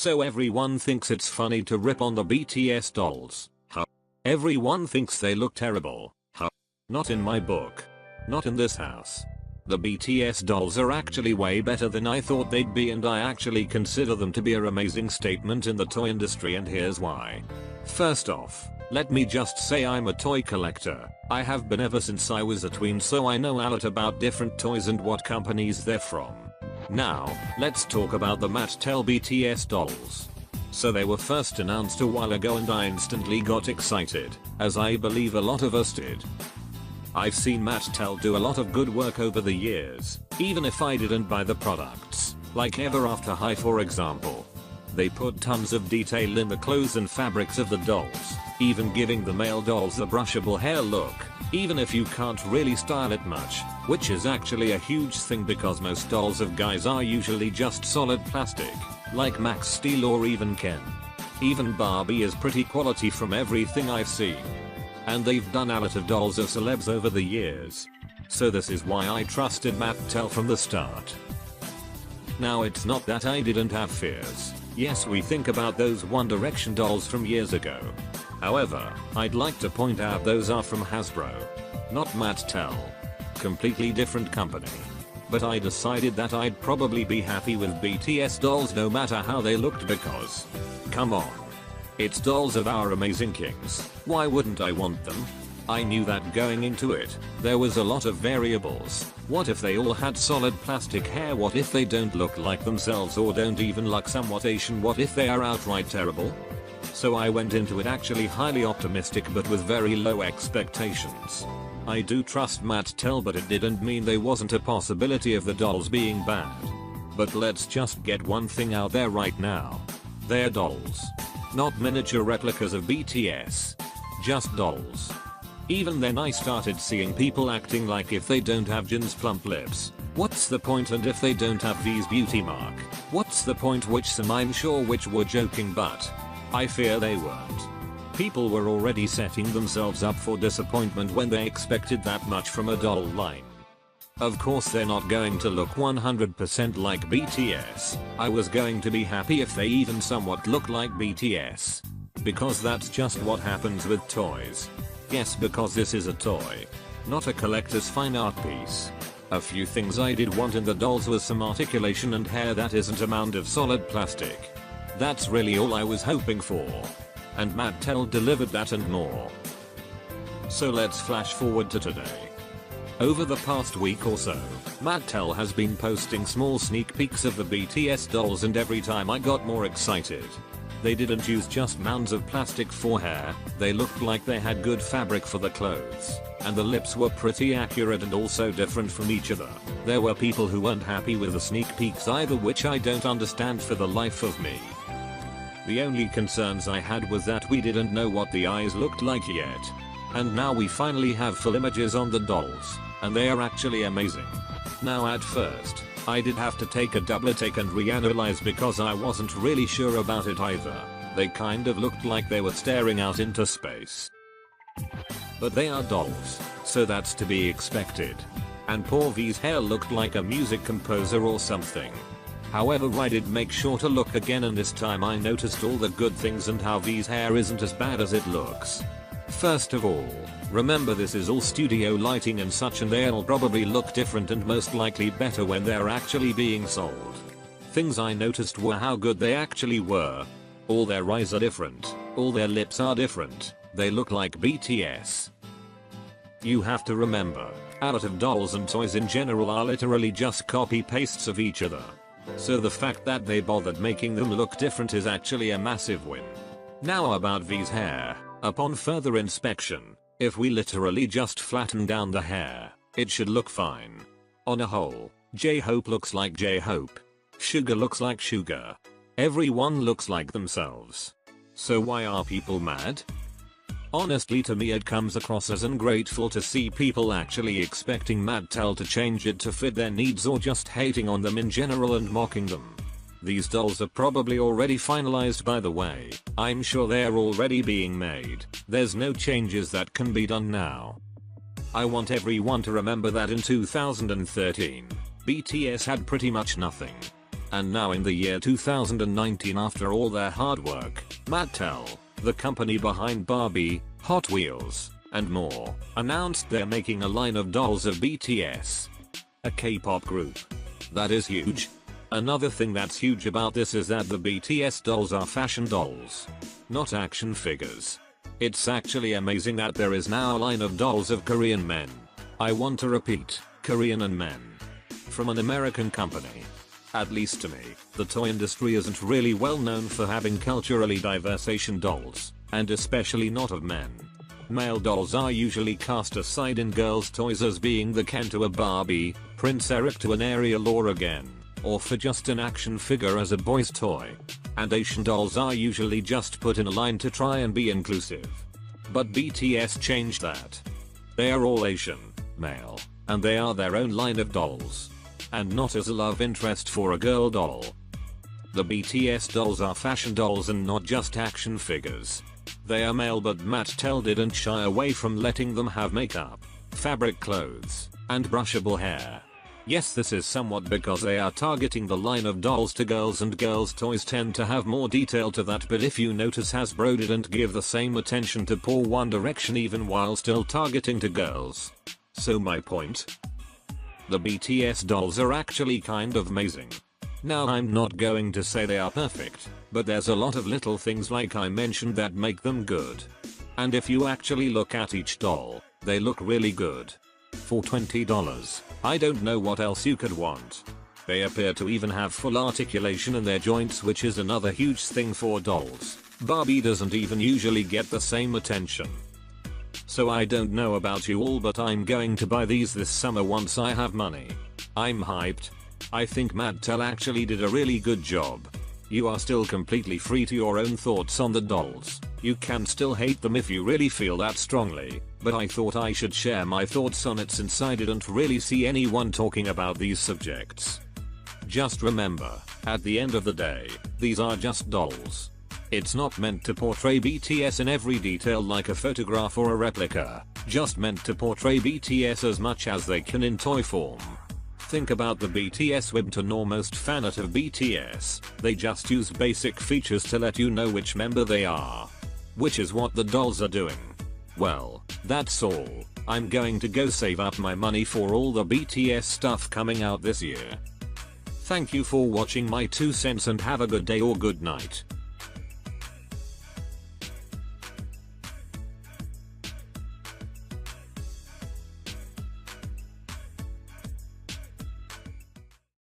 So everyone thinks it's funny to rip on the BTS dolls. Huh? Everyone thinks they look terrible. Huh? Not in my book. Not in this house. The BTS dolls are actually way better than I thought they'd be, and I actually consider them to be an amazing statement in the toy industry, and here's why. First off, let me just say I'm a toy collector. I have been ever since I was a tween, so I know a lot about different toys and what companies they're from. Now, let's talk about the Mattel BTS dolls. So they were first announced a while ago and I instantly got excited, as I believe a lot of us did. I've seen Mattel do a lot of good work over the years, even if I didn't buy the products, like Ever After High for example. They put tons of detail in the clothes and fabrics of the dolls, even giving the male dolls a brushable hair look, even if you can't really style it much, which is actually a huge thing because most dolls of guys are usually just solid plastic, like Max Steel or even Ken. Even Barbie is pretty quality from everything I've seen. And they've done a lot of dolls of celebs over the years. So this is why I trusted Mattel from the start. Now it's not that I didn't have fears. Yes, we think about those One Direction dolls from years ago. However, I'd like to point out those are from Hasbro, not Mattel. Completely different company. But I decided that I'd probably be happy with BTS dolls no matter how they looked because, come on. It's dolls of our amazing kings, why wouldn't I want them? I knew that going into it, there was a lot of variables. What if they all had solid plastic hair? What if they don't look like themselves or don't even look somewhat Asian? What if they are outright terrible? So I went into it actually highly optimistic but with very low expectations. I do trust Mattel, but it didn't mean there wasn't a possibility of the dolls being bad. But let's just get one thing out there right now. They're dolls. Not miniature replicas of BTS. Just dolls. Even then I started seeing people acting like if they don't have Jin's plump lips, what's the point, and if they don't have V's beauty mark, what's the point, which some I'm sure which were joking, but I fear they weren't. People were already setting themselves up for disappointment when they expected that much from a doll line. Of course they're not going to look 100% like BTS. I was going to be happy if they even somewhat look like BTS. Because that's just what happens with toys. Yes, because this is a toy. Not a collector's fine art piece. A few things I did want in the dolls was some articulation and hair that isn't a mound of solid plastic. That's really all I was hoping for. And Mattel delivered that and more. So let's flash forward to today. Over the past week or so, Mattel has been posting small sneak peeks of the BTS dolls, and every time I got more excited. They didn't use just mounds of plastic for hair, they looked like they had good fabric for the clothes, and the lips were pretty accurate and also different from each other. There were people who weren't happy with the sneak peeks either, which I don't understand for the life of me. The only concerns I had was that we didn't know what the eyes looked like yet. And now we finally have full images on the dolls, and they are actually amazing. Now at first, I did have to take a double take and reanalyze because I wasn't really sure about it either. They kind of looked like they were staring out into space. But they are dolls, so that's to be expected. And poor V's hair looked like a music composer or something. However, I did make sure to look again, and this time I noticed all the good things and how V's hair isn't as bad as it looks. First of all, remember this is all studio lighting and such, and they'll probably look different and most likely better when they're actually being sold. Things I noticed were how good they actually were. All their eyes are different, all their lips are different, they look like BTS. You have to remember, a lot of dolls and toys in general are literally just copy pastes of each other. So the fact that they bothered making them look different is actually a massive win. Now about V's hair. Upon further inspection, if we literally just flatten down the hair, it should look fine. On a whole, J-Hope looks like J-Hope. Sugar looks like Sugar. Everyone looks like themselves. So why are people mad? Honestly, to me it comes across as ungrateful to see people actually expecting Mattel to change it to fit their needs, or just hating on them in general and mocking them. These dolls are probably already finalized, by the way. I'm sure they're already being made. There's no changes that can be done now. I want everyone to remember that in 2013, BTS had pretty much nothing. And now in the year 2019, after all their hard work, Mattel, the company behind Barbie, Hot Wheels, and more, announced they're making a line of dolls of BTS, a K-pop group. That is huge. Another thing that's huge about this is that the BTS dolls are fashion dolls, not action figures. It's actually amazing that there is now a line of dolls of Korean men. I want to repeat, Korean and men. From an American company. At least to me, the toy industry isn't really well known for having culturally diverse Asian dolls, and especially not of men. Male dolls are usually cast aside in girls' toys as being the Ken to a Barbie, Prince Eric to an Ariel or again, or for just an action figure as a boy's toy. And Asian dolls are usually just put in a line to try and be inclusive. But BTS changed that. They are all Asian, male, and they are their own line of dolls. And not as a love interest for a girl doll. The BTS dolls are fashion dolls and not just action figures. They are male, but Mattel didn't shy away from letting them have makeup, fabric clothes, and brushable hair. Yes, this is somewhat because they are targeting the line of dolls to girls, and girls' toys tend to have more detail to that, but if you notice, Hasbro didn't give the same attention to poor One Direction even while still targeting to girls. So my point? The BTS dolls are actually kind of amazing. Now I'm not going to say they are perfect, but there's a lot of little things like I mentioned that make them good. And if you actually look at each doll, they look really good. For $20, I don't know what else you could want. They appear to even have full articulation in their joints, which is another huge thing for dolls. Barbie doesn't even usually get the same attention. So I don't know about you all, but I'm going to buy these this summer once I have money. I'm hyped. I think Mattel actually did a really good job. You are still completely free to your own thoughts on the dolls. You can still hate them if you really feel that strongly, but I thought I should share my thoughts on it since I didn't really see anyone talking about these subjects. Just remember, at the end of the day, these are just dolls. It's not meant to portray BTS in every detail like a photograph or a replica, just meant to portray BTS as much as they can in toy form. Think about the BTS webtoon or most fanart of BTS, they just use basic features to let you know which member they are. Which is what the dolls are doing. Well, that's all. I'm going to go save up my money for all the BTS stuff coming out this year. Thank you for watching my 2 cents and have a good day or good night.